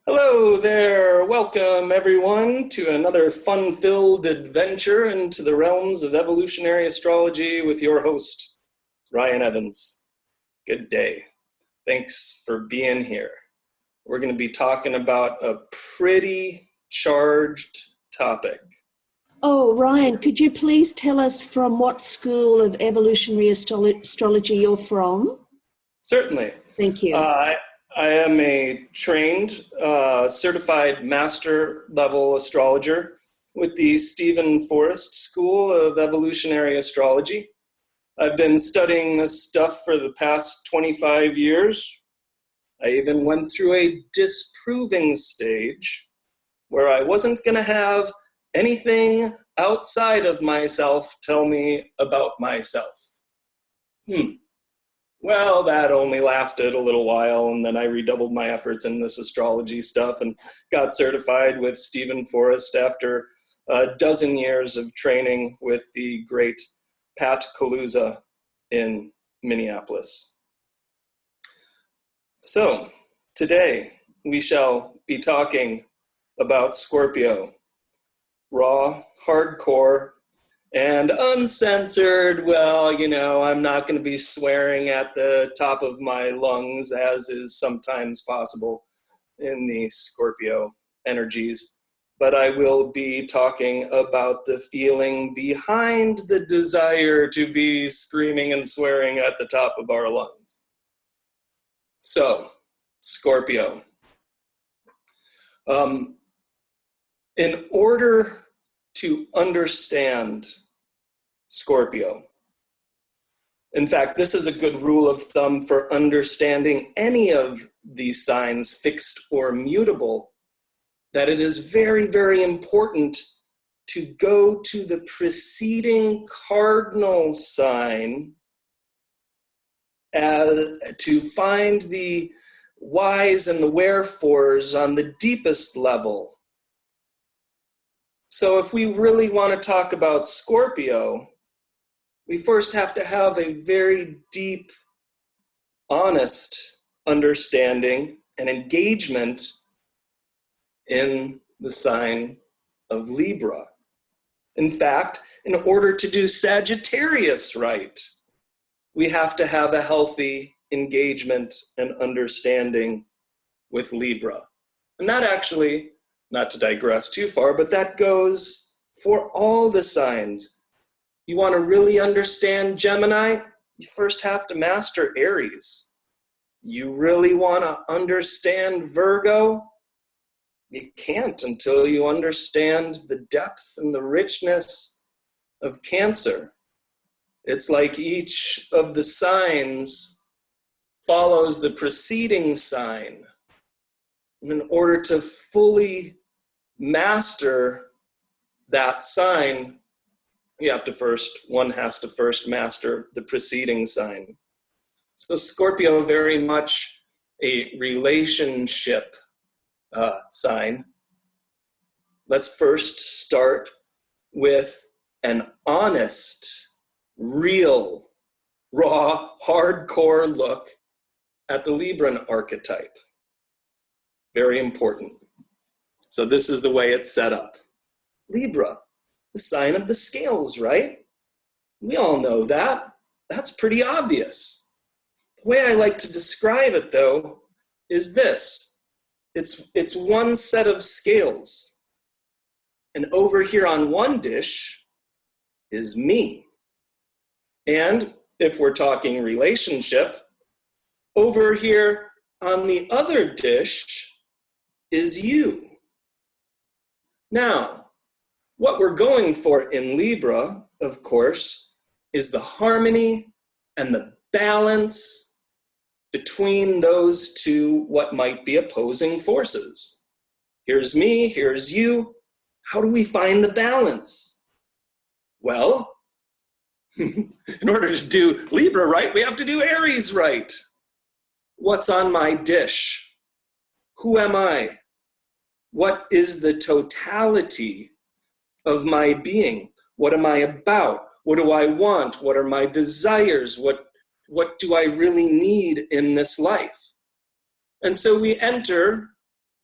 Hello there. Welcome everyone to another fun-filled adventure into the realms of evolutionary astrology with your host, Ryan Evans. Good day. Thanks for being here. We're going to be talking about a pretty charged topic. Oh, Ryan, could you please tell us from what school of evolutionary astrology you're from? Certainly. Thank you. I am a trained, certified master level astrologer with the Forrest School of Evolutionary Astrology. I've been studying this stuff for the past 25 years. I even went through a disproving stage where I wasn't going to have anything outside of myself tell me about myself. Well, that only lasted a little while, and then I redoubled my efforts in this astrology stuff and got certified with Forrest after a dozen years of training with the great Pat Kaluza in Minneapolis. So, today we shall be talking about Scorpio, raw, hardcore, and uncensored. Well, you know, I'm not going to be swearing at the top of my lungs, as is sometimes possible in the Scorpio energies, but I will be talking about the feeling behind the desire to be screaming and swearing at the top of our lungs. So, Scorpio. In order to understand Scorpio. In fact, this is a good rule of thumb for understanding any of these signs, fixed or mutable, that it is very, very important to go to the preceding cardinal sign to find the whys and the wherefores on the deepest level. So if we really want to talk about Scorpio, we first have to have a very deep, honest understanding and engagement in the sign of Libra. In fact, in order to do Sagittarius right, we have to have a healthy engagement and understanding with Libra. And that actually, not to digress too far, but that goes for all the signs. You want to really understand Gemini? You first have to master Aries. You really want to understand Virgo? You can't until you understand the depth and the richness of Cancer. It's like each of the signs follows the preceding sign. In order to fully master that sign, one has to first master the preceding sign. So Scorpio, very much a relationship sign. Let's first start with an honest, real, raw, hardcore look at the Libran archetype. Very important. So this is the way it's set up. Libra, the sign of the scales, right? We all know that. That's pretty obvious. The way I like to describe it, though, is this. It's one set of scales. And over here on one dish is me. And if we're talking relationship, over here on the other dish is you. Now, what we're going for in Libra, of course, is the harmony and the balance between those two what might be opposing forces. Here's me, here's you. How do we find the balance? Well, in order to do Libra right, we have to do Aries right. What's on my dish? Who am I? What is the totality of my being? What am I about? What do I want? What are my desires? What do I really need in this life? And so we enter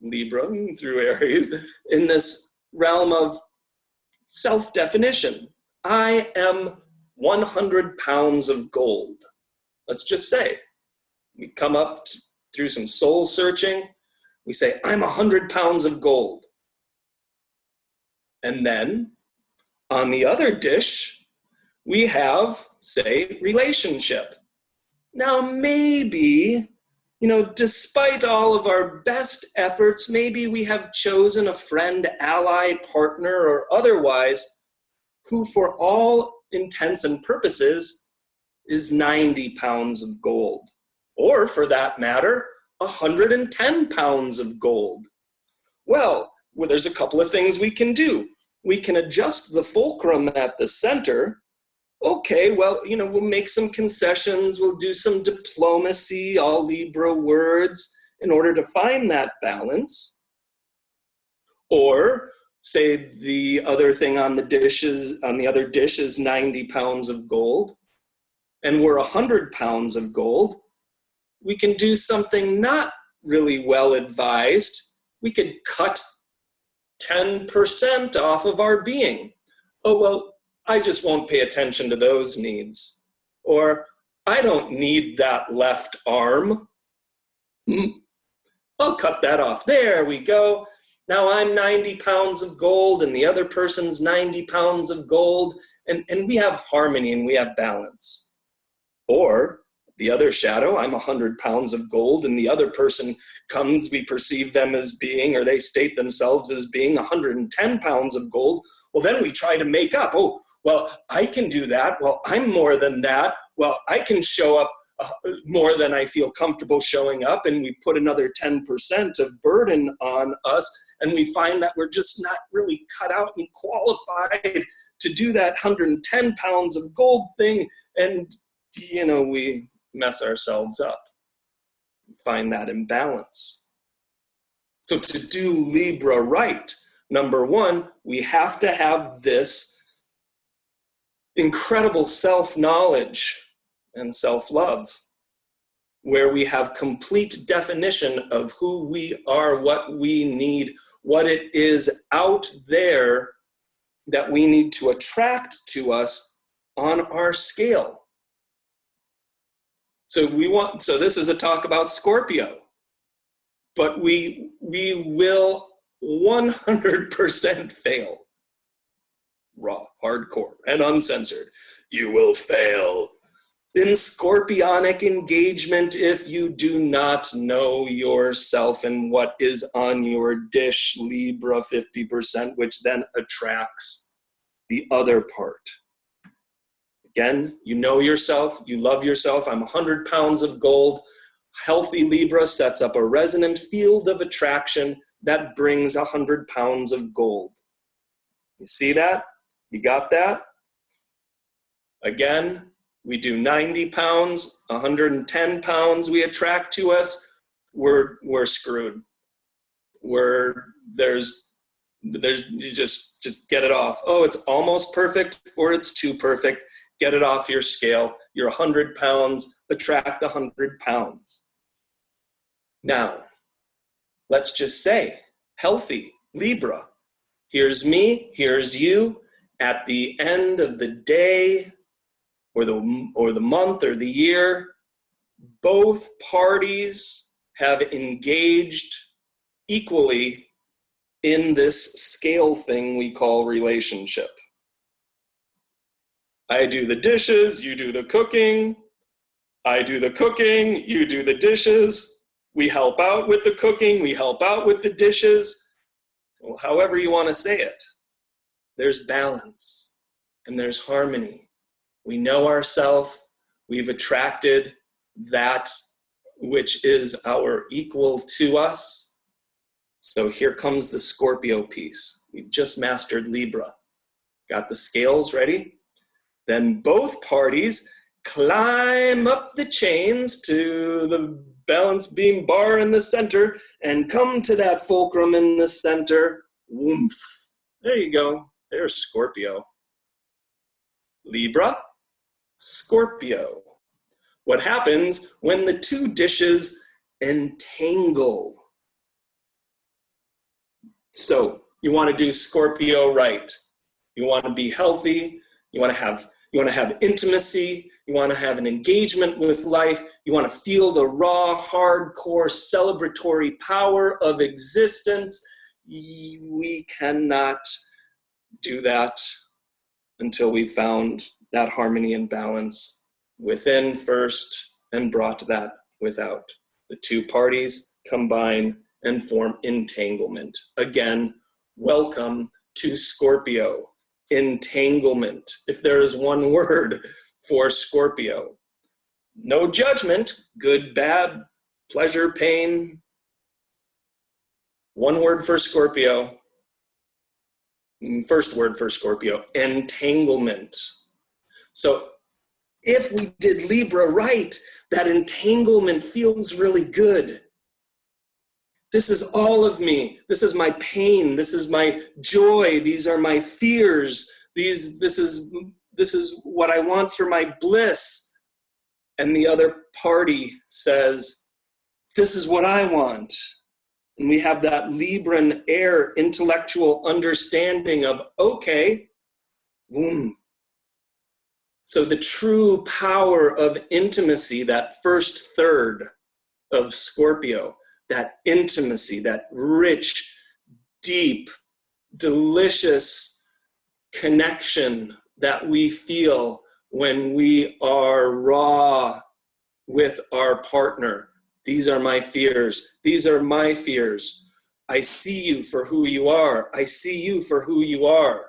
Libra through Aries, in this realm of self-definition. I am 100 pounds of gold. Let's just say, we come up through some soul searching, we say, I'm 100 pounds of gold. And then, on the other dish, we have, say, relationship. Now maybe, despite all of our best efforts, maybe we have chosen a friend, ally, partner, or otherwise, who for all intents and purposes is 90 pounds of gold. Or for that matter, 110 pounds of gold. Well, there's a couple of things we can do. We can adjust the fulcrum at the center. Okay, well, we'll make some concessions, we'll do some diplomacy, all Libra words, in order to find that balance. Or, say the other thing on the other dish is 90 pounds of gold, and we're 100 pounds of gold. We can do something not really well advised. We could cut 10% off of our being. Oh, well, I just won't pay attention to those needs. Or, I don't need that left arm. I'll cut that off. There we go. Now I'm 90 pounds of gold and the other person's 90 pounds of gold. And we have harmony and we have balance. Or, the other shadow, I'm 100 pounds of gold and the other person comes, we perceive them as being, or they state themselves as being 110 pounds of gold. Well, then we try to make up. Oh, well, I can do that. Well, I'm more than that. Well, I can show up more than I feel comfortable showing up. And we put another 10% of burden on us. And we find that we're just not really cut out and qualified to do that 110 pounds of gold thing. And, we mess ourselves up. Find that imbalance. So to do Libra right, number one, we have to have this incredible self-knowledge and self-love, where we have complete definition of who we are, what we need, what it is out there that we need to attract to us on our scale. So this is a talk about Scorpio, but we will 100% fail. Raw, hardcore, and uncensored. You will fail in scorpionic engagement if you do not know yourself and what is on your dish, Libra 50%, which then attracts the other part. Again, you know yourself, you love yourself. I'm 100 pounds of gold. Healthy Libra sets up a resonant field of attraction that brings 100 pounds of gold. You see that? You got that? Again, we do 90 pounds, 110 pounds we attract to us. We're screwed. You just get it off. Oh, it's almost perfect or it's too perfect. Get it off your scale. You're 100 pounds, attract 100 pounds. Now, let's just say, healthy Libra. Here's me, here's you. At the end of the day, or the month, or the year, both parties have engaged equally in this scale thing we call relationship. I do the dishes, you do the cooking. I do the cooking, you do the dishes. We help out with the cooking, we help out with the dishes. Well, however you want to say it. There's balance and there's harmony. We know ourselves, we've attracted that which is our equal to us. So here comes the Scorpio piece. We've just mastered Libra. Got the scales ready? Then both parties climb up the chains to the balance beam bar in the center and come to that fulcrum in the center. Woomph. There you go. There's Scorpio. Libra, Scorpio. What happens when the two dishes entangle? So you want to do Scorpio right. You want to be healthy. You want to have intimacy. You want to have an engagement with life. You want to feel the raw, hardcore, celebratory power of existence. We cannot do that until we found that harmony and balance within first and brought that without. The two parties combine and form entanglement. Again, welcome to Scorpio. Entanglement. If there is one word for Scorpio. No judgment, good, bad, pleasure, pain. One word for Scorpio. First word for Scorpio, entanglement. So if we did Libra right, that entanglement feels really good. This is all of me. This is my pain. This is my joy. These are my fears. This is what I want for my bliss. And the other party says, this is what I want. And we have that Libran air intellectual understanding of, okay, boom. So the true power of intimacy, that first third of Scorpio, that intimacy, that rich, deep, delicious connection that we feel when we are raw with our partner. These are my fears. These are my fears. I see you for who you are. I see you for who you are.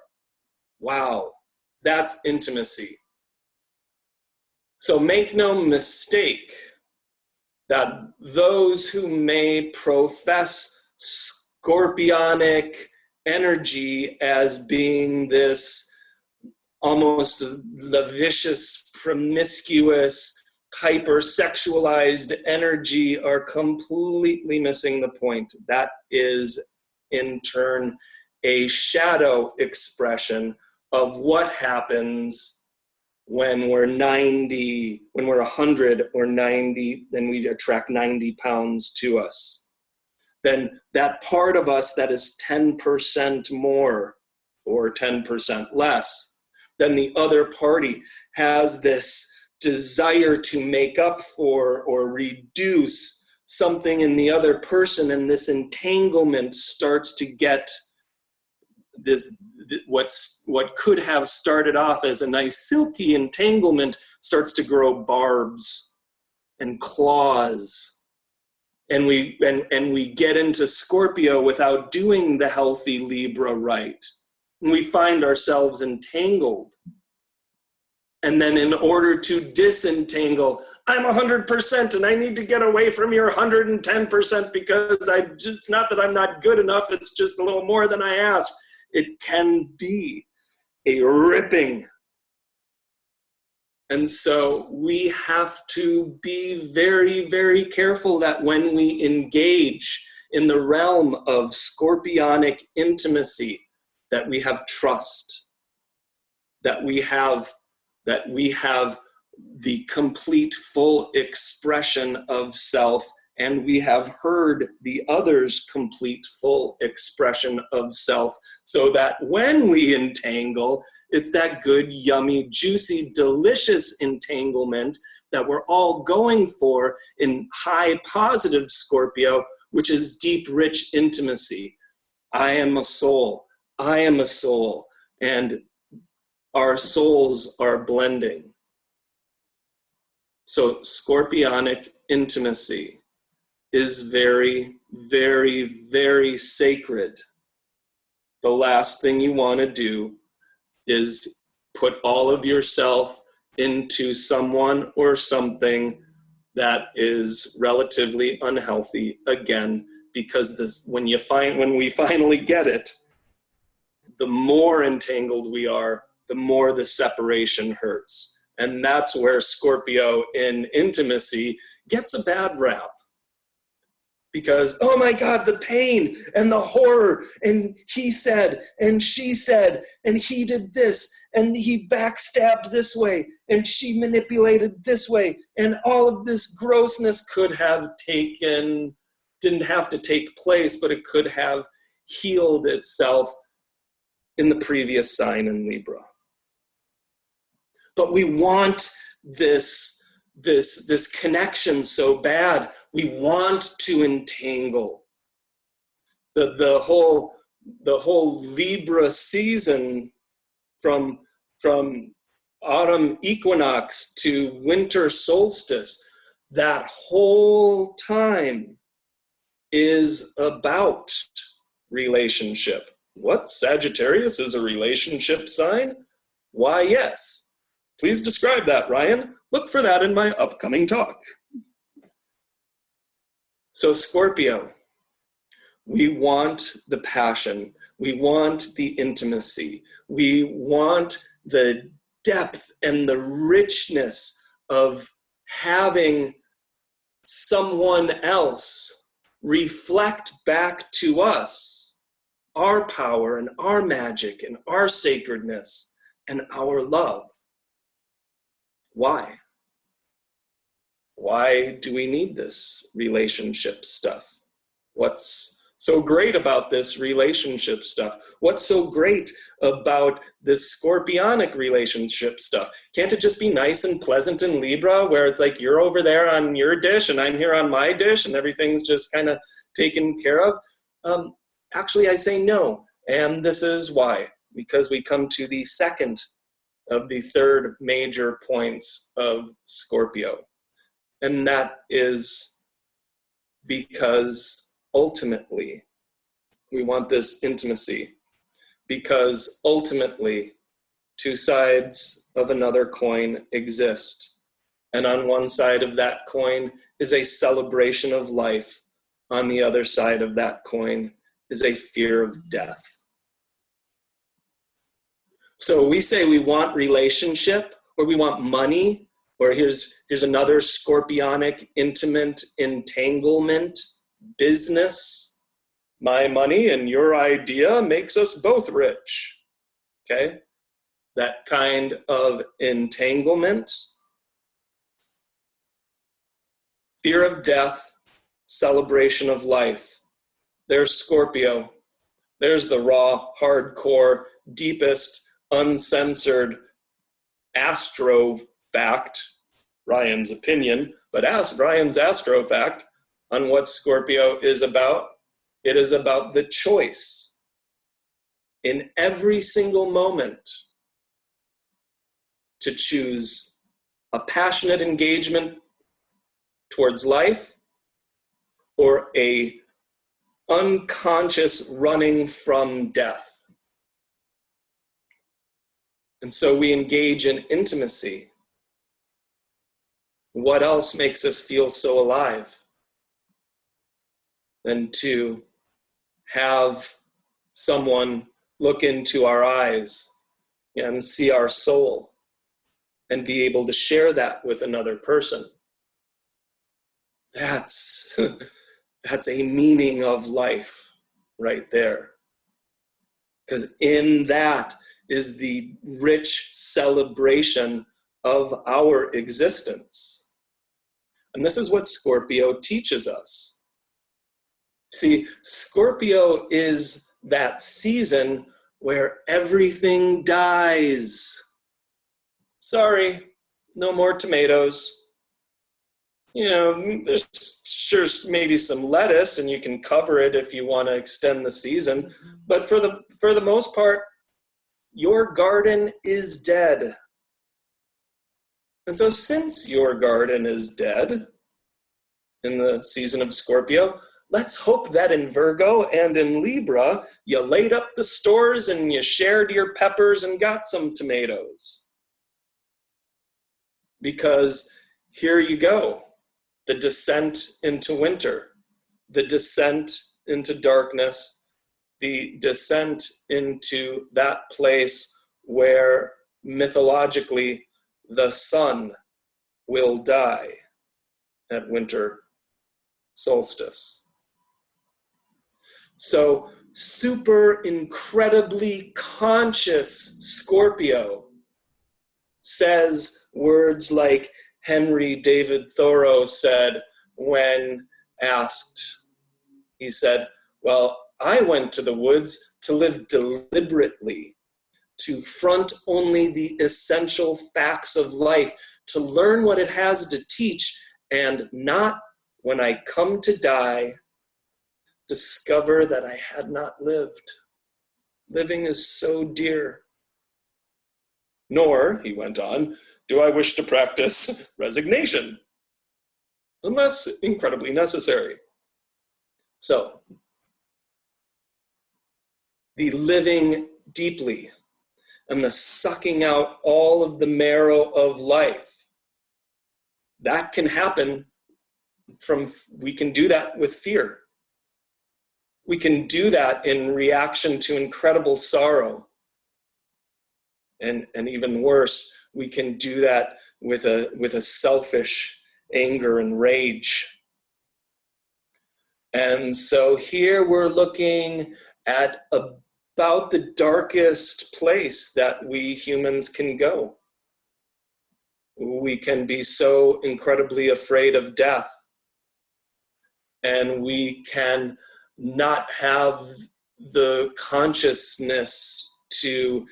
Wow, that's intimacy. So make no mistake that those who may profess scorpionic energy as being this almost lascivious, promiscuous, hyper-sexualized energy are completely missing the point. That is, in turn, a shadow expression of what happens when we're 90, when we're 100 or 90, then we attract 90 pounds to us. Then that part of us that is 10% more or 10% less than the other party has this desire to make up for or reduce something in the other person, and this entanglement starts to get this, what could have started off as a nice silky entanglement starts to grow barbs and claws, and we get into Scorpio without doing the healthy Libra right, and we find ourselves entangled. And then in order to disentangle, I'm 100% and I need to get away from your 110% because it's not that I'm not good enough, it's just a little more than I asked. It can be a ripping. And so we have to be very, very careful that when we engage in the realm of scorpionic intimacy, that we have trust, that we have the complete full expression of self, and we have heard the other's complete full expression of self, so that when we entangle, it's that good, yummy, juicy, delicious entanglement that we're all going for in high positive Scorpio, which is deep, rich intimacy. I am a soul. I am a soul. And our souls are blending. So scorpionic intimacy is very, very, very sacred. The last thing you want to do is put all of yourself into someone or something that is relatively unhealthy, again, because when we finally get it, the more entangled we are, the more the separation hurts. And that's where Scorpio in intimacy gets a bad rap. Because, oh my God, the pain and the horror, and he said, and she said, and he did this, and he backstabbed this way, and she manipulated this way, and all of this grossness could have didn't have to take place, but it could have healed itself in the previous sign in Libra. But we want this connection so bad. We want to entangle. The whole Libra season from autumn equinox to winter solstice, that whole time is about relationship. What? Sagittarius is a relationship sign? Why, yes. Please describe that, Ryan. Look for that in my upcoming talk. So Scorpio, we want the passion. We want the intimacy. We want the depth and the richness of having someone else reflect back to us our power and our magic and our sacredness and our love. Why? Why do we need this relationship stuff? What's so great about this relationship stuff? What's so great about this scorpionic relationship stuff? Can't it just be nice and pleasant in Libra, where it's like you're over there on your dish and I'm here on my dish and everything's just kind of taken care of? Actually, I say no, and this is why. Because we come to the second of the third major points of Scorpio, and that is because ultimately we want this intimacy, because ultimately two sides of another coin exist, and on one side of that coin is a celebration of life, on the other side of that coin is a fear of death. So we say we want relationship, or we want money, or here's another scorpionic intimate entanglement, business. My money and your idea makes us both rich. Okay? That kind of entanglement. Fear of death, celebration of life. There's Scorpio. There's the raw, hardcore, deepest, uncensored astro fact, Ryan's opinion, but ask Ryan's astro fact on what Scorpio is about. It is about the choice in every single moment to choose a passionate engagement towards life or a unconscious running from death. And so we engage in intimacy. What else makes us feel so alive than to have someone look into our eyes and see our soul and be able to share that with another person? That's a meaning of life right there. Because in that is the rich celebration of our existence. And this is what Scorpio teaches us. See, Scorpio is that season where everything dies. Sorry, no more tomatoes. You know, there's sure maybe some lettuce and you can cover it if you want to extend the season. But for the most part, your garden is dead. And so since your garden is dead in the season of Scorpio, let's hope that in Virgo and in Libra, you laid up the stores and you shared your peppers and got some tomatoes. Because here you go, the descent into winter, the descent into darkness, the descent into that place where mythologically the sun will die at winter solstice. So super incredibly conscious Scorpio says words like Henry David Thoreau said when asked. He said, well, I went to the woods to live deliberately, to front only the essential facts of life, to learn what it has to teach, and not, when I come to die, discover that I had not lived. Living is so dear. Nor, he went on, do I wish to practice resignation, unless incredibly necessary. So, the living deeply and the sucking out all of the marrow of life, that can happen we can do that with fear. We can do that in reaction to incredible sorrow. And even worse, we can do that with a selfish anger and rage. And so here we're looking at about the darkest place that we humans can go. We can be so incredibly afraid of death, and we can not have the consciousness to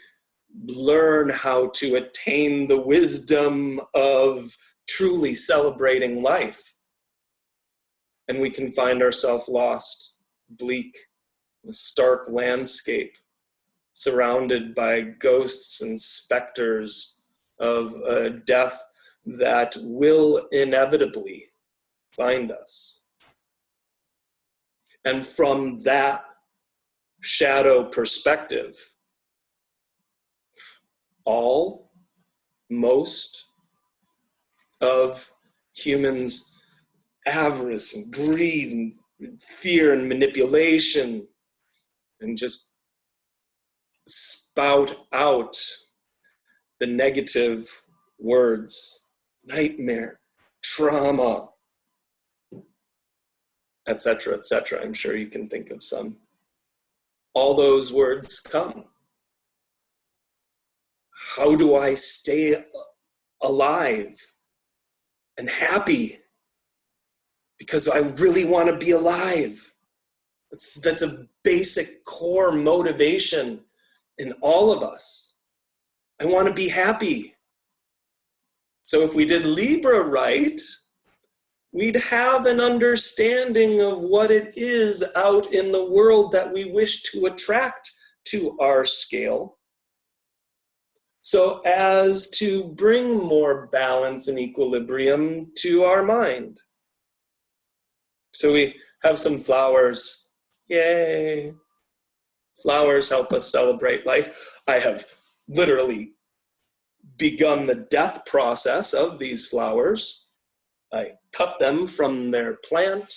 learn how to attain the wisdom of truly celebrating life. And we can find ourselves lost, bleak, a stark landscape, surrounded by ghosts and specters of a death that will inevitably find us. And from that shadow perspective, most of humans' avarice and greed and fear and manipulation, and just spout out the negative words, nightmare, trauma, etc., etc. I'm sure you can think of some. All those words come. How do I stay alive and happy? Because I really want to be alive. That's a basic core motivation in all of us. I want to be happy. So if we did Libra right, we'd have an understanding of what it is out in the world that we wish to attract to our scale, so as to bring more balance and equilibrium to our mind. So we have some flowers. Yay! Flowers help us celebrate life. I have literally begun the death process of these flowers. I cut them from their plant.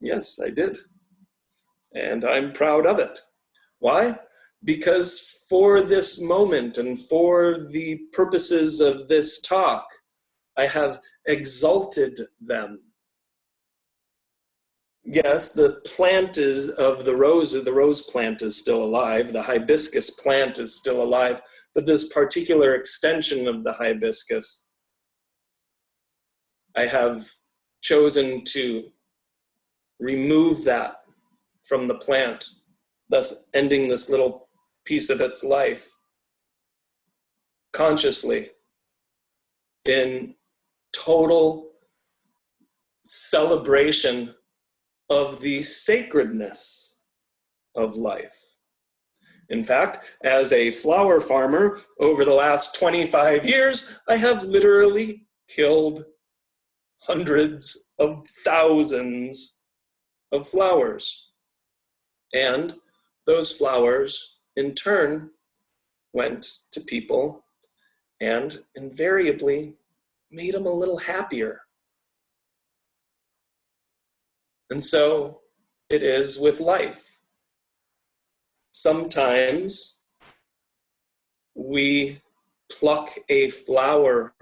Yes, I did. And I'm proud of it. Why? Because for this moment and for the purposes of this talk, I have exalted them. Yes, the plant of the rose plant is still alive. The hibiscus plant is still alive. But this particular extension of the hibiscus, I have chosen to remove that from the plant, thus ending this little piece of its life consciously in total celebration of the sacredness of life. In fact, as a flower farmer over the last 25 years, I have literally killed hundreds of thousands of flowers. And those flowers, in turn, went to people and invariably made them a little happier. And so it is with life. Sometimes we pluck a flower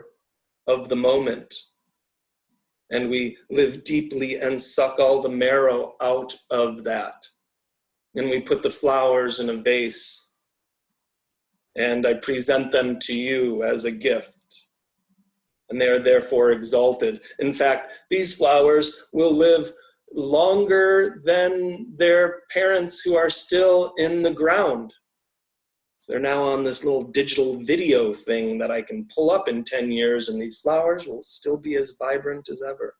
of the moment and we live deeply and suck all the marrow out of that. And we put the flowers in a vase and I present them to you as a gift. And they are therefore exalted. In fact, these flowers will live longer than their parents who are still in the ground. So they're now on this little digital video thing that I can pull up in 10 years, and these flowers will still be as vibrant as ever.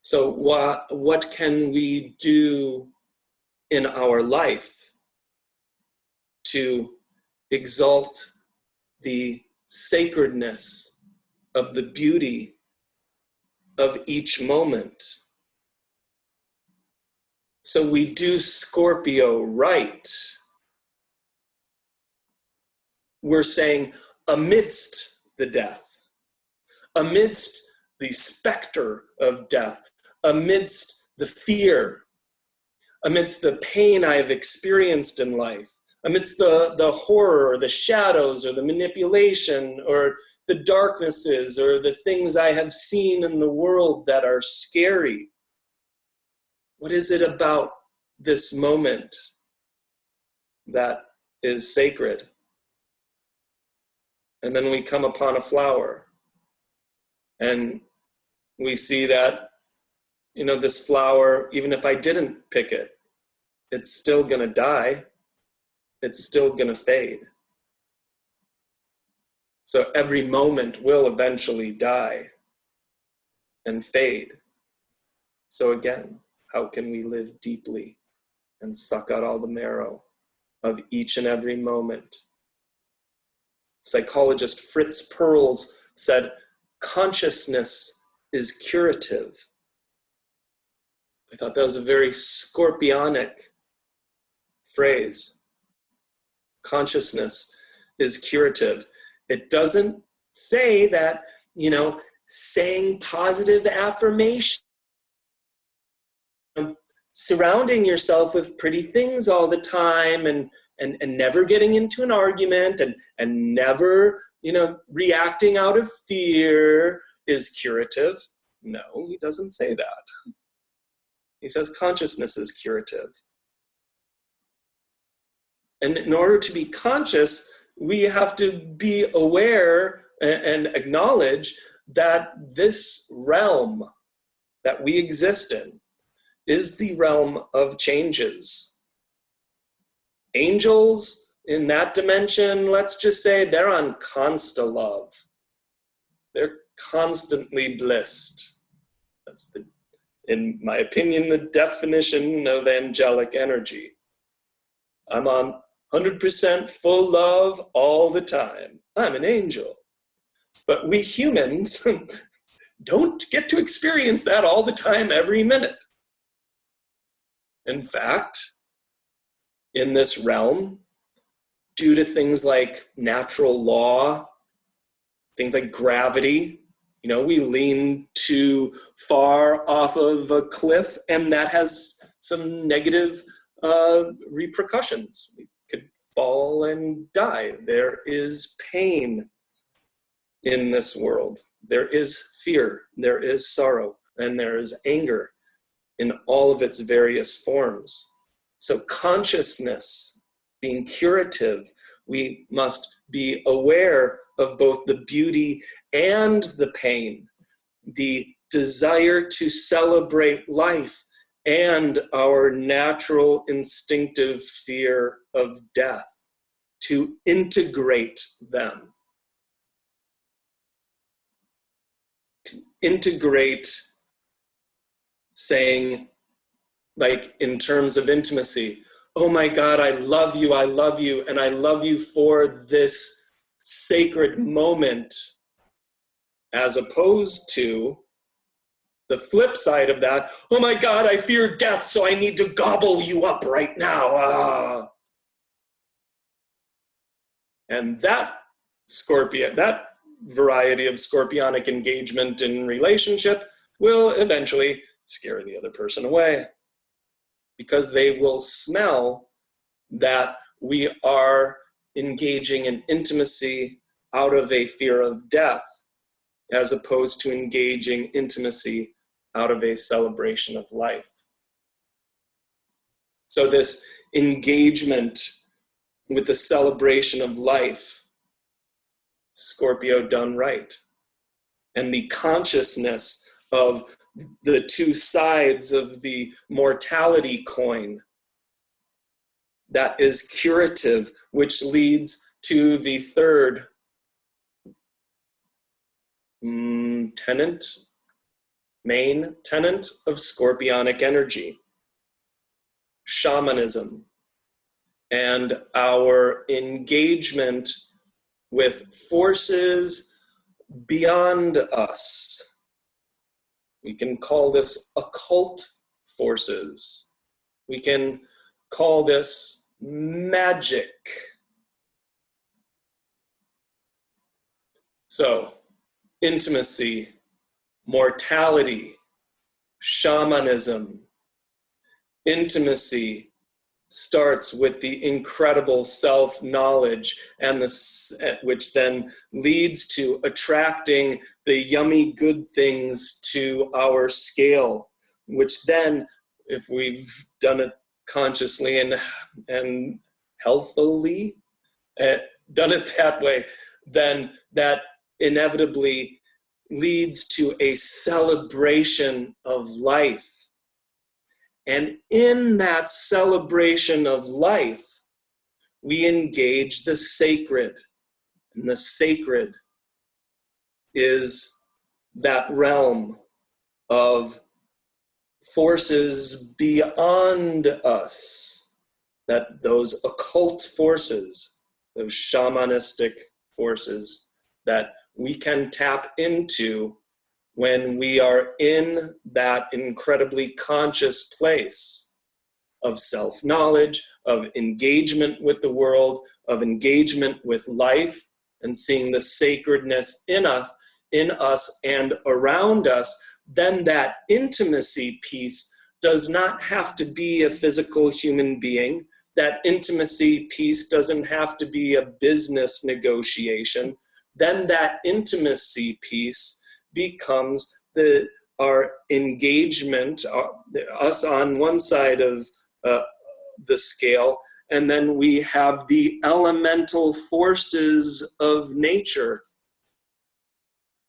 So what can we do in our life to exalt the sacredness of the beauty of each moment? So we do Scorpio right. We're saying amidst the death, amidst the specter of death, amidst the fear, amidst the pain I have experienced in life, amidst the horror or the shadows or the manipulation or the darknesses or the things I have seen in the world that are scary. What is it about this moment that is sacred? And then we come upon a flower and we see that, you know, this flower, even if I didn't pick it, it's still gonna die. It's still gonna fade. So every moment will eventually die and fade. So again, how can we live deeply and suck out all the marrow of each and every moment? Psychologist Fritz Perls said, consciousness is curative. I thought that was a very scorpionic phrase. Consciousness is curative. It doesn't say that, you know, saying positive affirmation, surrounding yourself with pretty things all the time and never getting into an argument and never, you know, reacting out of fear is curative. No, he doesn't say that. He says consciousness is curative. And in order to be conscious, we have to be aware and acknowledge that this realm that we exist in is the realm of changes. Angels in that dimension, let's just say they're on consta love. They're constantly blissed. That's the, in my opinion, the definition of angelic energy. I'm on 100% full love all the time. I'm an angel. But we humans don't get to experience that all the time, every minute. In fact, in this realm, due to things like natural law, things like gravity, you know, we lean too far off of a cliff, and that has some negative repercussions. We could fall and die. There is pain in this world. There is fear, there is sorrow, and there is anger in all of its various forms. So consciousness being curative, we must be aware of both the beauty and the pain, the desire to celebrate life and our natural instinctive fear of death, to integrate them. To integrate, saying, like in terms of intimacy, oh my God, I love you, and I love you for this sacred moment, as opposed to the flip side of that, oh my God, I fear death, so I need to gobble you up right now. Ah. And that Scorpio, that variety of scorpionic engagement in relationship will eventually scare the other person away, because they will smell that we are engaging in intimacy out of a fear of death, as opposed to engaging intimacy out of a celebration of life. So this engagement with the celebration of life, Scorpio done right, and the consciousness of the two sides of the mortality coin. That is curative, which leads to the third main tenet of Scorpionic energy, shamanism, and our engagement with forces beyond us. We can call this occult forces. We can call this magic. So, intimacy, mortality, shamanism. Intimacy starts with the incredible self-knowledge, and which then leads to attracting the yummy good things to our scale, which then, if we've done it consciously and healthily, done it that way, then that inevitably leads to a celebration of life. And in that celebration of life, we engage the sacred. And the sacred is that realm of forces beyond us, that those occult forces, those shamanistic forces that we can tap into when we are in that incredibly conscious place of self-knowledge, of engagement with the world, of engagement with life, and seeing the sacredness in us and around us. Then that intimacy piece does not have to be a physical human being. That intimacy piece doesn't have to be a business negotiation. Then that intimacy piece becomes our engagement, us on one side of the scale, and then we have the elemental forces of nature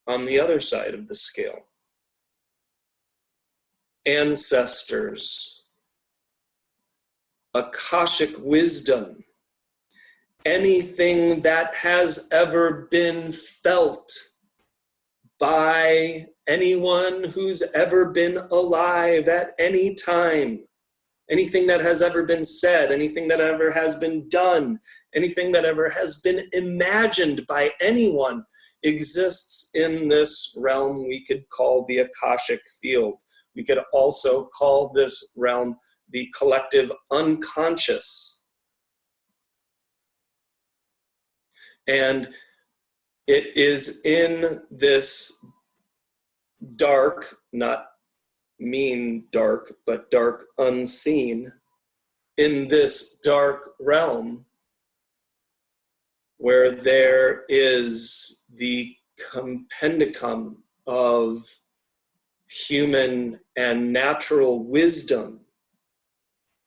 on the other side of the scale. Ancestors, Akashic wisdom, anything that has ever been felt by anyone who's ever been alive at any time, anything that has ever been said, anything that ever has been done, anything that ever has been imagined by anyone exists in this realm we could call the Akashic field. We could also call this realm the collective unconscious. And it is in this dark, not mean dark, but dark unseen, in this dark realm where there is the compendicum of human and natural wisdom.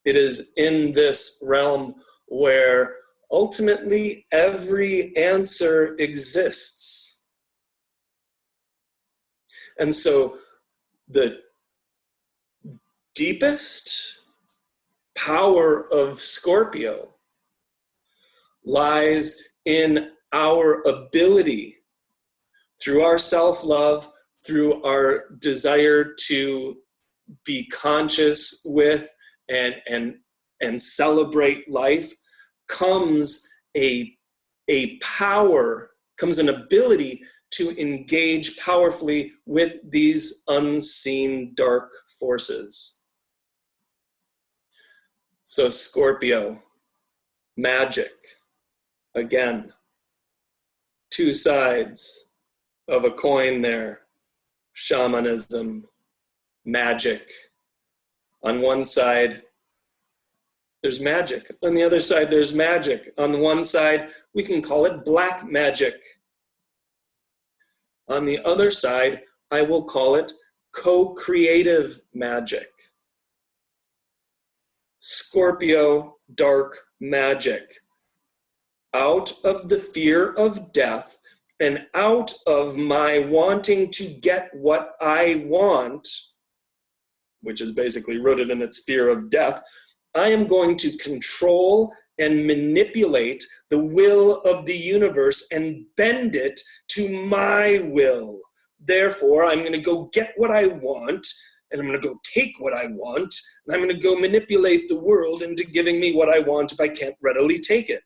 It is in this realm where ultimately every answer exists. And so the deepest power of Scorpio lies in our ability, through our self-love, through our desire to be conscious with and celebrate life, comes a power, comes an ability to engage powerfully with these unseen dark forces. So Scorpio, magic, again, two sides of a coin there. Shamanism, magic. On one side, there's magic. On the other side, there's magic. On the one side, we can call it black magic. On the other side, I will call it co-creative magic. Scorpio, dark magic. Out of the fear of death and out of my wanting to get what I want, which is basically rooted in its fear of death, I am going to control and manipulate the will of the universe and bend it to my will. Therefore, I'm going to go get what I want, and I'm going to go take what I want, and I'm going to go manipulate the world into giving me what I want if I can't readily take it.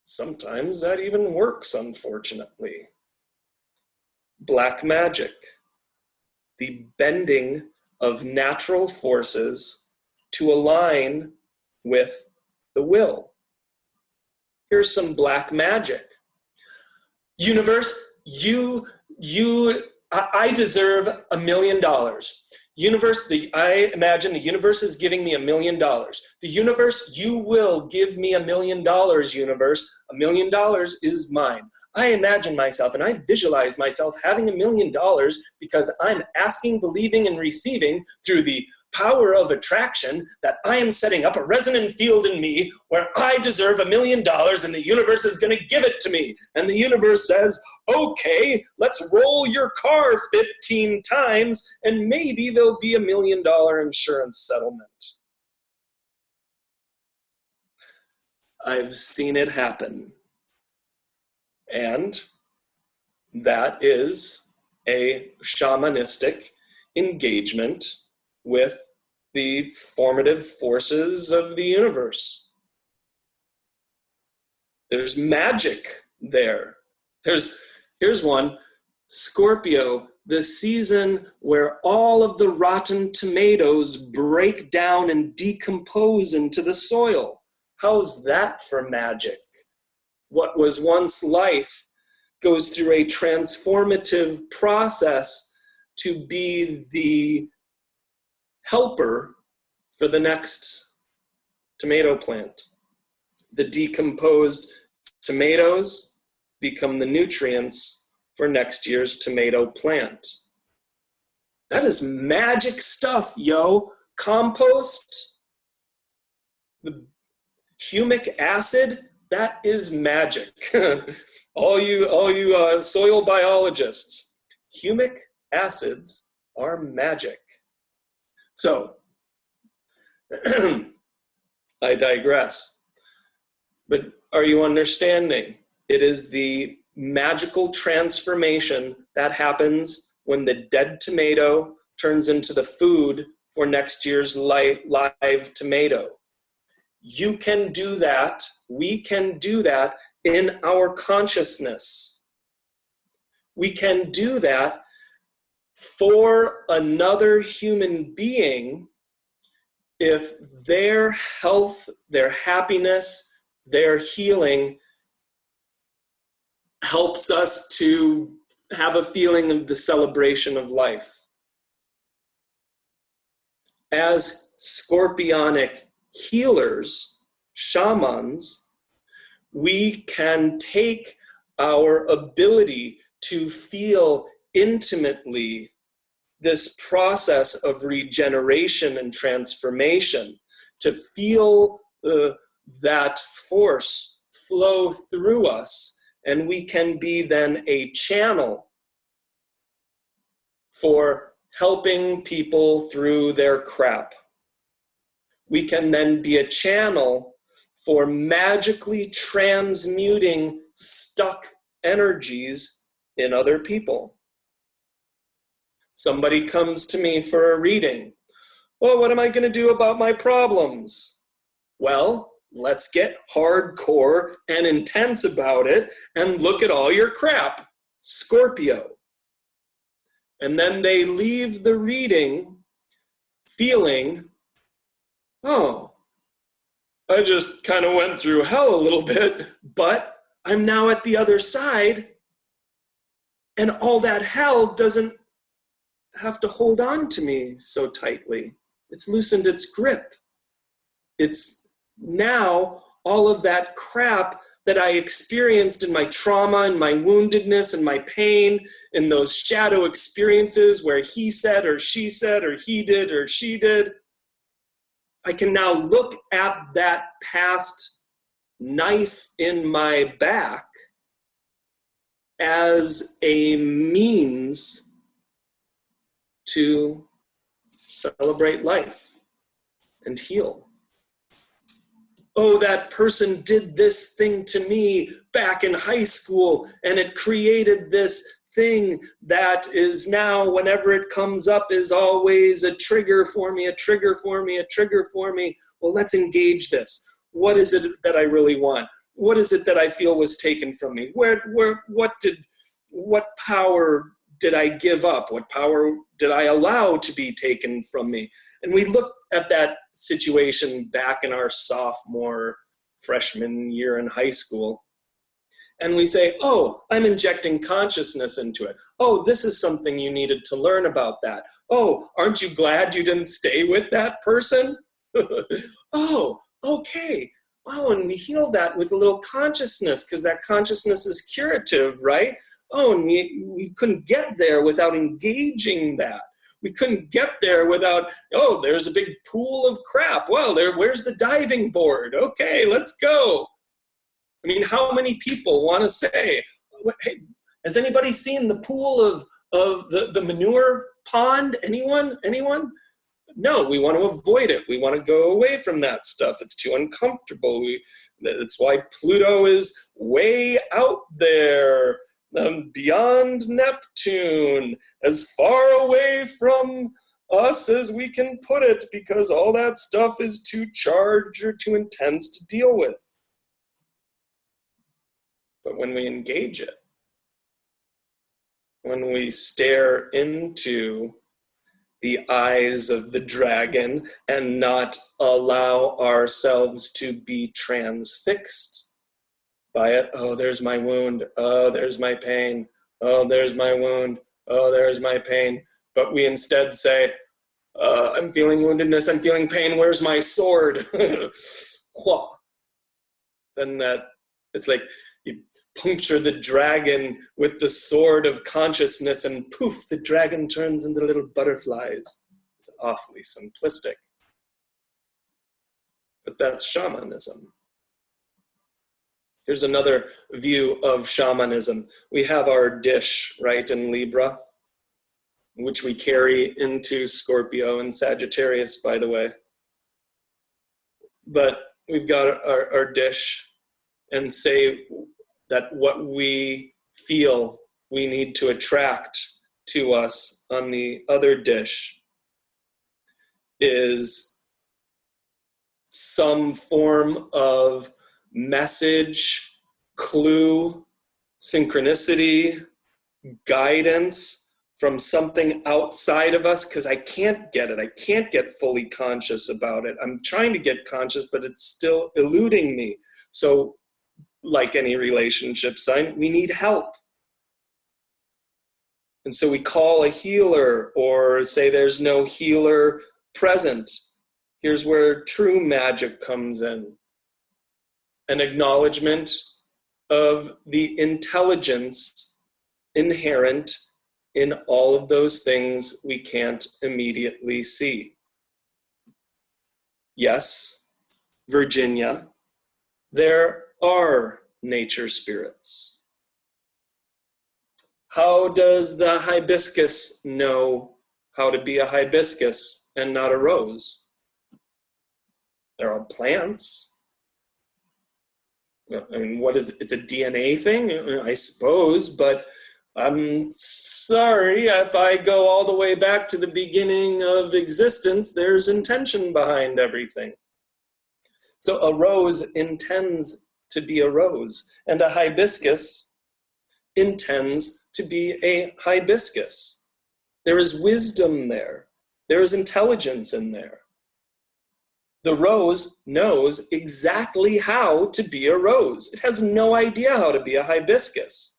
Sometimes that even works, unfortunately. Black magic, the bending of natural forces to align with the will. Here's some black magic. Universe, I deserve $1 million. Universe, I imagine the universe is giving me $1 million. The universe, you will give me $1 million, universe. $1 million is mine. I imagine myself and I visualize myself having $1 million because I'm asking, believing, and receiving through the power of attraction that I am setting up a resonant field in me where I deserve $1 million and the universe is going to give it to me. And the universe says, okay, let's roll your car 15 times and maybe there'll be $1 million insurance settlement. I've seen it happen. And that is a shamanistic engagement with the formative forces of the universe. There's magic there. Here's one, Scorpio, the season where all of the rotten tomatoes break down and decompose into the soil. How's that for magic? What was once life goes through a transformative process to be the helper for the next tomato plant. The decomposed tomatoes become the nutrients for next year's tomato plant. That is magic stuff, yo. Compost, the humic acid, that is magic. all you soil biologists, humic acids are magic. So, I digress. But are you understanding? It is the magical transformation that happens when the dead tomato turns into the food for next year's live tomato. You can do that. We can do that in our consciousness. We can do that for another human being if their health, their happiness, their healing helps us to have a feeling of the celebration of life. As scorpionic healers, shamans, we can take our ability to feel intimately this process of regeneration and transformation, to feel that force flow through us, and we can be then a channel for helping people through their crap. We can then be a channel for magically transmuting stuck energies in other people. Somebody comes to me for a reading. Well, what am I going to do about my problems? Well, let's get hardcore and intense about it and look at all your crap, Scorpio. And then they leave the reading feeling, oh, I just kind of went through hell a little bit, but I'm now at the other side, and all that hell doesn't have to hold on to me so tightly. It's loosened its grip. It's now all of that crap that I experienced in my trauma and my woundedness and my pain, in those shadow experiences where he said or she said or he did or she did. I can now look at that past knife in my back as a means to celebrate life and heal. Oh, that person did this thing to me back in high school, and it created this thing that is now, whenever it comes up, is always a trigger for me, a trigger for me, a trigger for me. Well, let's engage this. What is it that I really want? What is it that I feel was taken from me? What power did I give up? What power did I allow to be taken from me? And we look at that situation back in our sophomore, freshman year in high school, and we say, oh, I'm injecting consciousness into it. Oh, this is something you needed to learn about that. Oh, aren't you glad you didn't stay with that person? Oh, okay. Wow, and we heal that with a little consciousness, because that consciousness is curative, right? Oh, and we couldn't get there without engaging that. We couldn't get there without, oh, there's a big pool of crap. Well, where's the diving board? Okay, let's go. I mean, how many people want to say, hey, has anybody seen the pool of the manure pond? Anyone? No, we want to avoid it. We want to go away from that stuff. It's too uncomfortable. That's why Pluto is way out there. Beyond Neptune, as far away from us as we can put it, because all that stuff is too charged or too intense to deal with. But when we engage it, when we stare into the eyes of the dragon and not allow ourselves to be transfixed by it. Oh, there's my wound. Oh, there's my pain. Oh, there's my wound. Oh, there's my pain. But we instead say, I'm feeling woundedness. I'm feeling pain. Where's my sword? Then it's like you puncture the dragon with the sword of consciousness, and poof, the dragon turns into little butterflies. It's awfully simplistic. But that's shamanism. Here's another view of shamanism. We have our dish, right, in Libra, which we carry into Scorpio and Sagittarius, by the way. But we've got our dish, and say that what we feel we need to attract to us on the other dish is some form of message, clue, synchronicity, guidance from something outside of us, because I can't get it. I can't get fully conscious about it. I'm trying to get conscious, but it's still eluding me. So like any relationship sign, we need help. And so we call a healer, or say there's no healer present. Here's where true magic comes in. An acknowledgement of the intelligence inherent in all of those things we can't immediately see. Yes, Virginia, there are nature spirits. How does the hibiscus know how to be a hibiscus and not a rose? There are plants. I mean, what is it? It's a DNA thing, I suppose, but I'm sorry, if I go all the way back to the beginning of existence, there's intention behind everything. So a rose intends to be a rose, and a hibiscus intends to be a hibiscus. There is wisdom there. There is intelligence in there. The rose knows exactly how to be a rose. It has no idea how to be a hibiscus.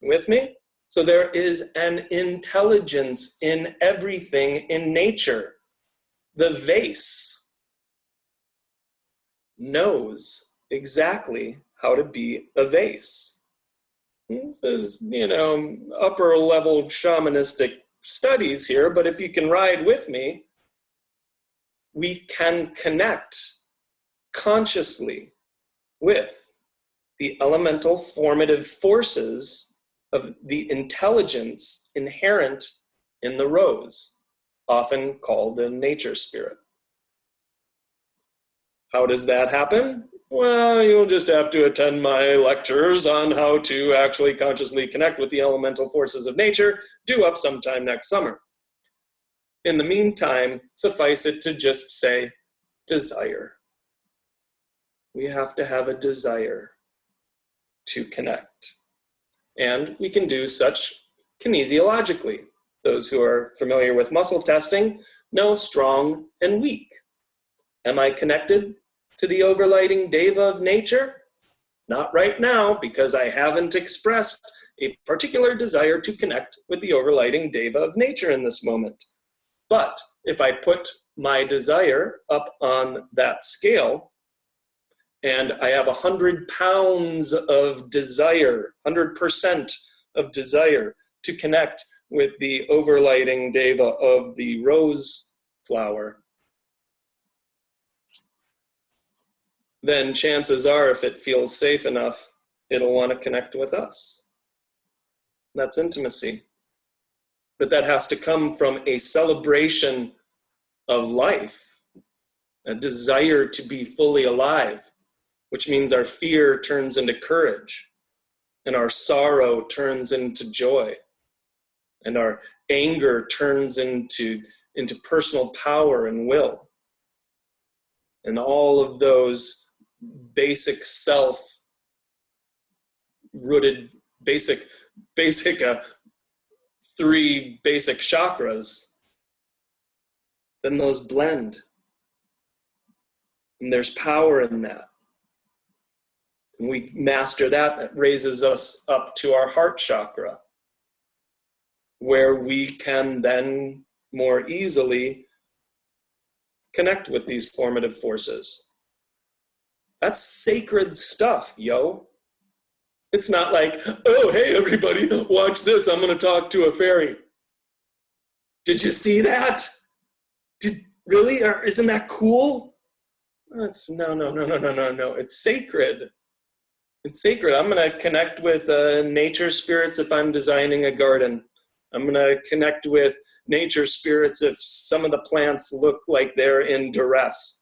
With me? So there is an intelligence in everything in nature. The vase knows exactly how to be a vase. This is, upper level shamanistic studies here, but if you can ride with me, we can connect consciously with the elemental formative forces of the intelligence inherent in the rose, often called the nature spirit. How does that happen? Well, you'll just have to attend my lectures on how to actually consciously connect with the elemental forces of nature, due up sometime next summer. In the meantime, suffice it to just say, desire. We have to have a desire to connect. And we can do such kinesiologically. Those who are familiar with muscle testing know strong and weak. Am I connected to the overlighting deva of nature? Not right now, because I haven't expressed a particular desire to connect with the overlighting deva of nature in this moment. But if I put my desire up on that scale, and I have 100 pounds of desire, 100% of desire to connect with the overlighting deva of the rose flower, then chances are, if it feels safe enough, it'll want to connect with us. That's intimacy. But that has to come from a celebration of life, a desire to be fully alive, which means our fear turns into courage, and our sorrow turns into joy, and our anger turns into personal power and will. And all of those basic self-rooted, three basic chakras, then those blend. And there's power in that. And we master that, that raises us up to our heart chakra, where we can then more easily connect with these formative forces. That's sacred stuff, yo. It's not like, oh, hey, everybody, watch this. I'm going to talk to a fairy. Did you see that? Really? Isn't that cool? No. It's sacred. It's sacred. I'm going to connect with nature spirits if I'm designing a garden. I'm going to connect with nature spirits if some of the plants look like they're in duress.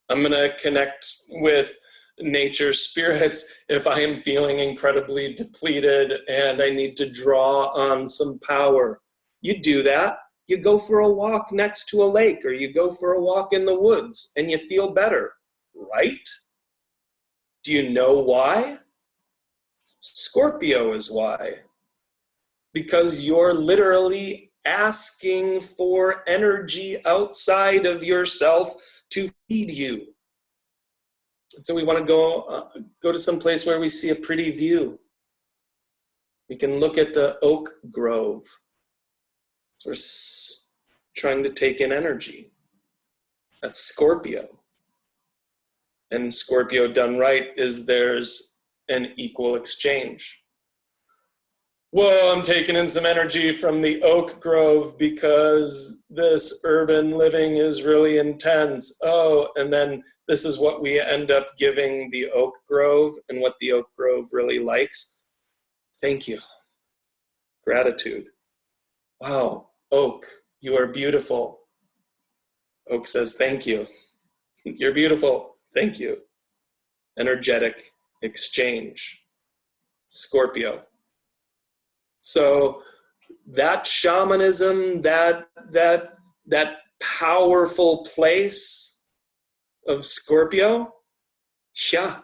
I'm going to connect with nature spirits if I am feeling incredibly depleted and I need to draw on some power. You do that. You go for a walk next to a lake, or you go for a walk in the woods, and you feel better, right? Do you know why? Scorpio is why. Because you're literally asking for energy outside of yourself to feed you. And so we want to go to some place where we see a pretty view. We can look at the oak grove. So we're trying to take in energy. That's Scorpio. And Scorpio done right is there's an equal exchange. Whoa, I'm taking in some energy from the oak grove because this urban living is really intense. Oh, and then this is what we end up giving the oak grove and what the oak grove really likes. Thank you. Gratitude. Wow, oak, you are beautiful. Oak says, thank you. You're beautiful. Thank you. Energetic exchange. Scorpio. So that shamanism, that powerful place of Scorpio, yeah.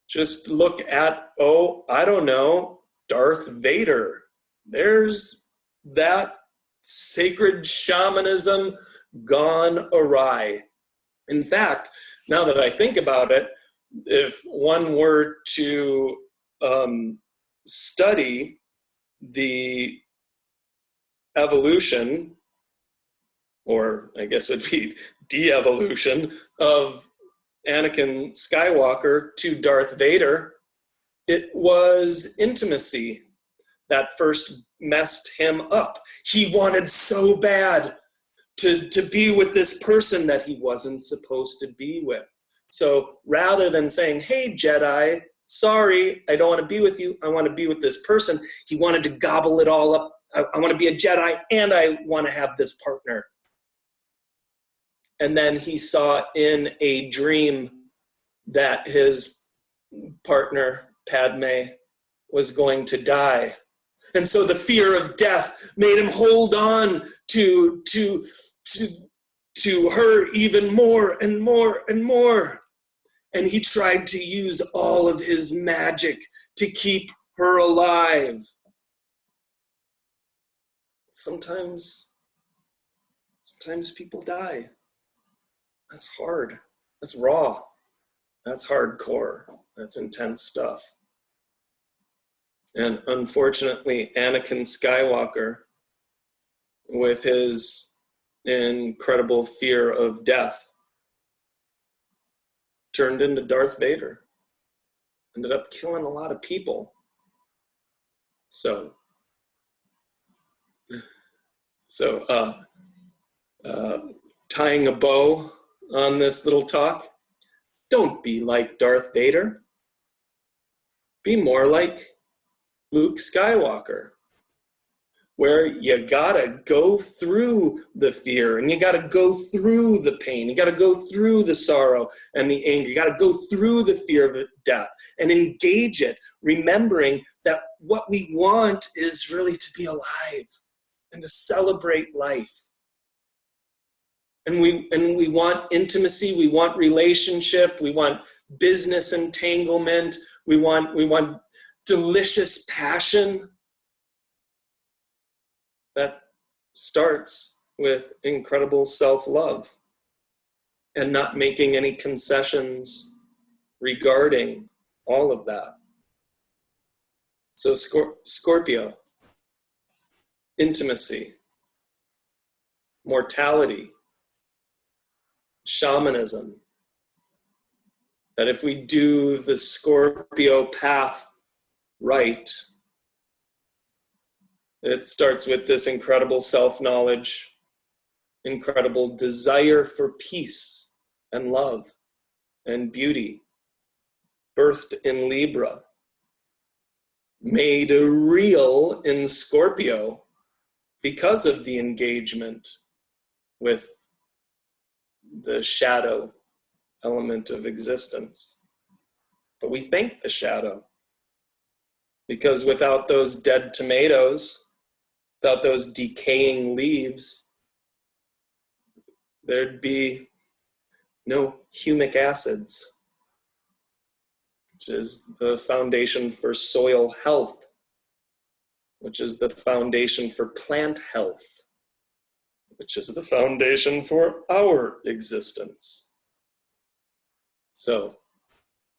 Just look at, I don't know, Darth Vader. There's that sacred shamanism gone awry. In fact, now that I think about it, if one were to study the evolution, or I guess it'd be de-evolution, of Anakin Skywalker to Darth Vader, it was intimacy that first messed him up. He wanted so bad to be with this person that he wasn't supposed to be with. So rather than saying, hey, Jedi, sorry, I don't want to be with you, I want to be with this person, he wanted to gobble it all up I want to be a Jedi, and I want to have this partner. And then he saw in a dream that his partner, Padme, was going to die. And so the fear of death made him hold on to her even more and more and more. And he tried to use all of his magic to keep her alive. Sometimes people die. That's hard. That's raw. That's hardcore. That's intense stuff. And unfortunately, Anakin Skywalker, with his incredible fear of death, turned into Darth Vader. Ended up killing a lot of people. So tying a bow on this little talk, don't be like Darth Vader. Be more like Luke Skywalker, where you gotta go through the fear, and you gotta go through the pain, you gotta go through the sorrow and the anger, you gotta go through the fear of death and engage it, remembering that what we want is really to be alive and to celebrate life. And we want intimacy, we want relationship, we want business entanglement, we want delicious passion. That starts with incredible self-love and not making any concessions regarding all of that. So Scorpio, intimacy, mortality, shamanism. That if we do the Scorpio path right, it starts with this incredible self-knowledge, incredible desire for peace and love and beauty, birthed in Libra, made real in Scorpio because of the engagement with the shadow element of existence. But we thank the shadow, because without those dead tomatoes, without those decaying leaves, there'd be no humic acids, which is the foundation for soil health, which is the foundation for plant health, which is the foundation for our existence. So,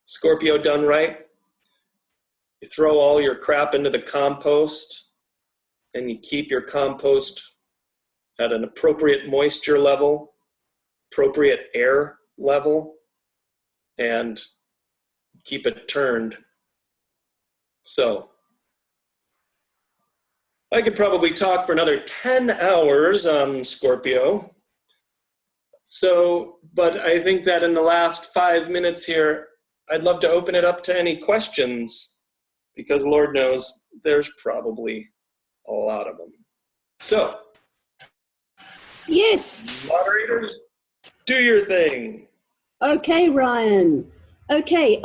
Scorpio done right, you throw all your crap into the compost, and you keep your compost at an appropriate moisture level, appropriate air level, and keep it turned. So, I could probably talk for another 10 hours on Scorpio. So, but I think that in the last 5 minutes here, I'd love to open it up to any questions, because Lord knows there's probably a lot of them. So, yes. Moderators, do your thing. Okay, Ryan. Okay,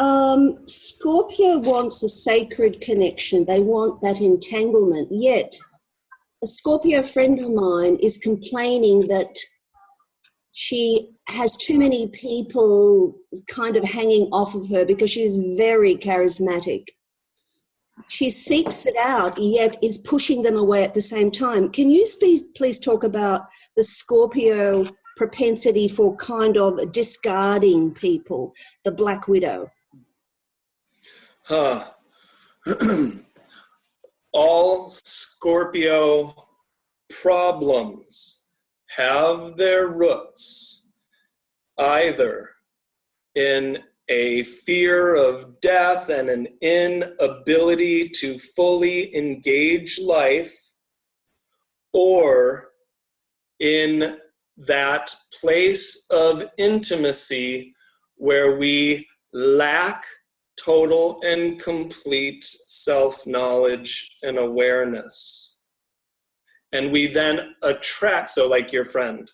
Scorpio wants a sacred connection. They want that entanglement. Yet, a Scorpio friend of mine is complaining that she has too many people kind of hanging off of her because she's very charismatic. She seeks it out, yet is pushing them away at the same time. Can you please talk about the Scorpio propensity for kind of discarding people, the Black Widow? All Scorpio problems have their roots either in a fear of death and an inability to fully engage life, or in that place of intimacy where we lack total and complete self-knowledge and awareness. and we then attract, so like your friend.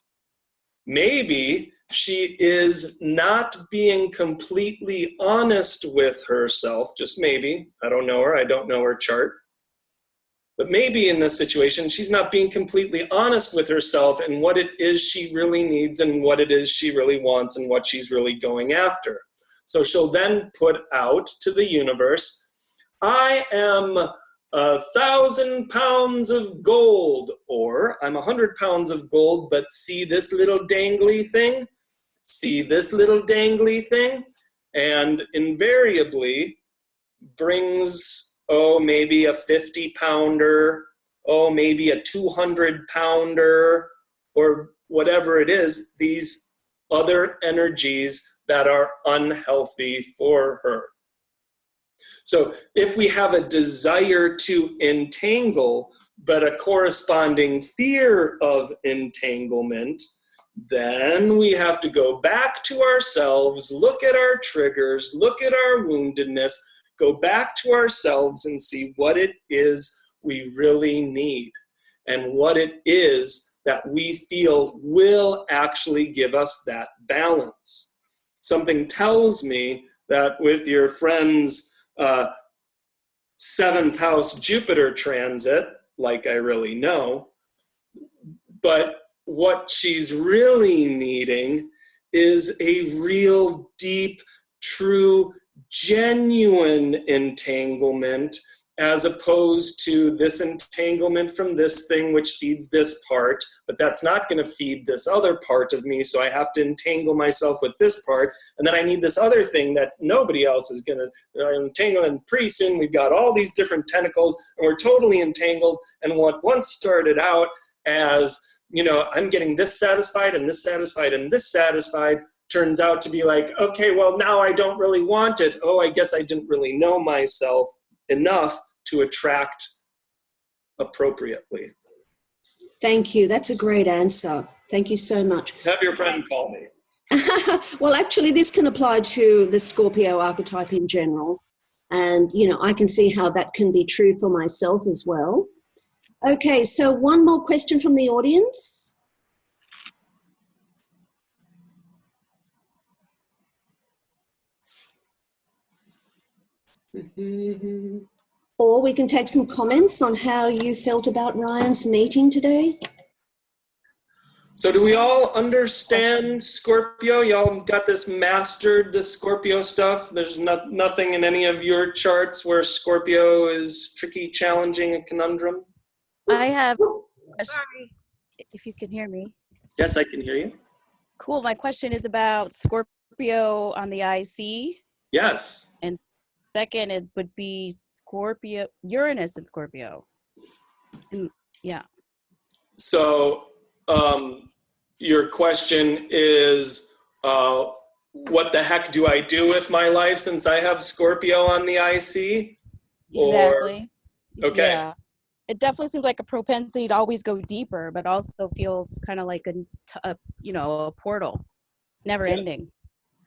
Maybe she is not being completely honest with herself, just maybe. I don't know her, I don't know her chart. But maybe in this situation, she's not being completely honest with herself and what it is she really needs and what it is she really wants and what she's really going after. So she'll then put out to the universe, I am 1,000 pounds of gold, or I'm 100 pounds of gold, but see this little dangly thing? See this little dangly thing? And invariably brings, maybe a 50 pounder, maybe a 200 pounder, or whatever it is, these other energies that are unhealthy for her. So if we have a desire to entangle, but a corresponding fear of entanglement, then we have to go back to ourselves, look at our triggers, look at our woundedness, go back to ourselves and see what it is we really need and what it is that we feel will actually give us that balance. Something tells me that with your friend's 7th house Jupiter transit, like I really know, but what she's really needing is a real deep, true, genuine entanglement, as opposed to this entanglement from this thing which feeds this part, but that's not going to feed this other part of me, so I have to entangle myself with this part, and then I need this other thing that nobody else is going to entangle, and pretty soon we've got all these different tentacles, and we're totally entangled, and what once started out as, I'm getting this satisfied, and this satisfied, and this satisfied, turns out to be like, okay, well, now I don't really want it. Oh, I guess I didn't really know myself enough to attract appropriately. Thank you. That's a great answer. Thank you so much. Have your friend call me. Well, actually, this can apply to the Scorpio archetype in general. And, I can see how that can be true for myself as well. Okay, so one more question from the audience. Or we can take some comments on how you felt about Ryan's meeting today. So do we all understand Scorpio? Y'all got this mastered, this Scorpio stuff? There's nothing in any of your charts where Scorpio is tricky, challenging, a conundrum? I have, sorry, if you can hear me. Yes, I can hear you. Cool, my question is about Scorpio on the IC. Yes. And second, it would be Scorpio, Uranus and Scorpio. And, yeah. So your question is, what the heck do I do with my life since I have Scorpio on the IC? Exactly. Okay. Yeah. It definitely seems like a propensity to always go deeper, but also feels kind of like a portal, never ending.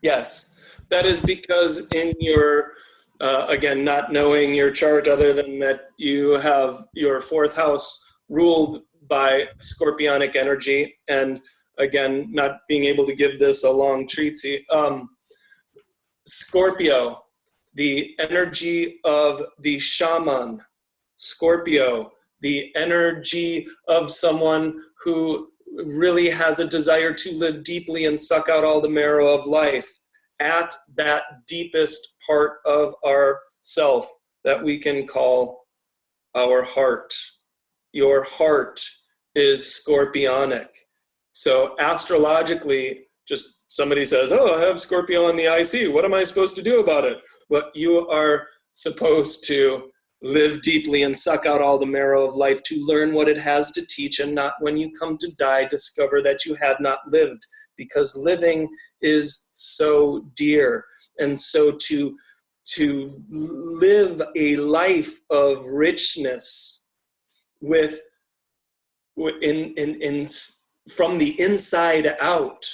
Yes. That is because in your, again, not knowing your chart other than that you have your 4th house ruled by scorpionic energy, and again, not being able to give this a long treatise. Scorpio, the energy of the shaman. Scorpio, the energy of someone who really has a desire to live deeply and suck out all the marrow of life at that deepest part of our self that we can call our heart. Your heart is scorpionic. So astrologically, just somebody says, oh, I have Scorpio on the IC. What am I supposed to do about it? Well, you are supposed to live deeply and suck out all the marrow of life to learn what it has to teach, and not when you come to die discover that you had not lived, because living is so dear. And so to live a life of richness from the inside out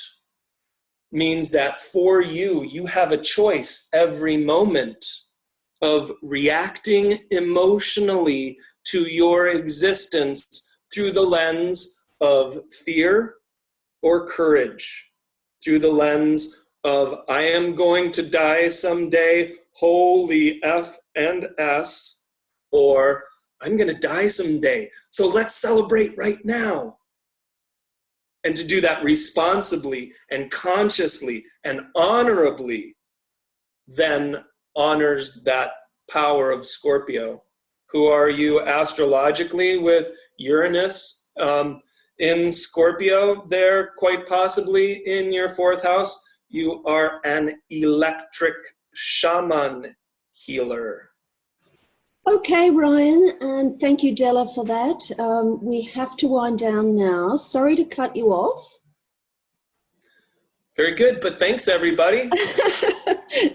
means that for you have a choice every moment of reacting emotionally to your existence through the lens of fear or courage, through the lens of I am going to die someday, holy F and S, or I'm going to die someday, so let's celebrate right now. And to do that responsibly and consciously and honorably then honors that power of Scorpio. Who are you astrologically with Uranus in Scorpio there, quite possibly in your 4th house? You are an electric shaman healer. Okay, Ryan, and thank you, Della, for that. We have to wind down now. Sorry to cut you off. Very good, but thanks, everybody.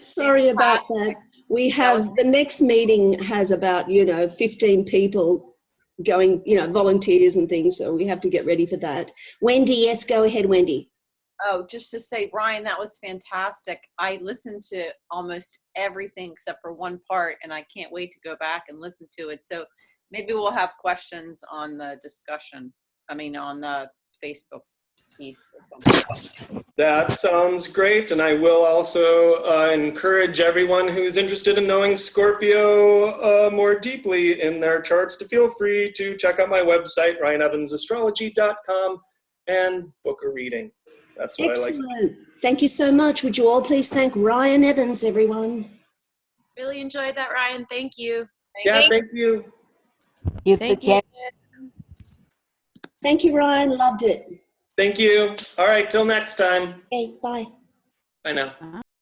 Sorry about that. We have, the next meeting has about, 15 people going, volunteers and things, so we have to get ready for that. Wendy, yes, go ahead, Wendy. Oh, just to say, Ryan, that was fantastic. I listened to almost everything except for one part, and I can't wait to go back and listen to it. So maybe we'll have questions on the discussion, on the Facebook piece or something. That sounds great, and I will also encourage everyone who's interested in knowing Scorpio more deeply in their charts to feel free to check out my website, ryanevansastrology.com, and book a reading. That's what Excellent. I like. Thank you so much. Would you all please thank Ryan Evans, everyone? Really enjoyed that, Ryan. Thank you. Thank you. Thank you. Thank you, Ryan. Loved it. Thank you. All right, till next time. Okay, bye. Bye now.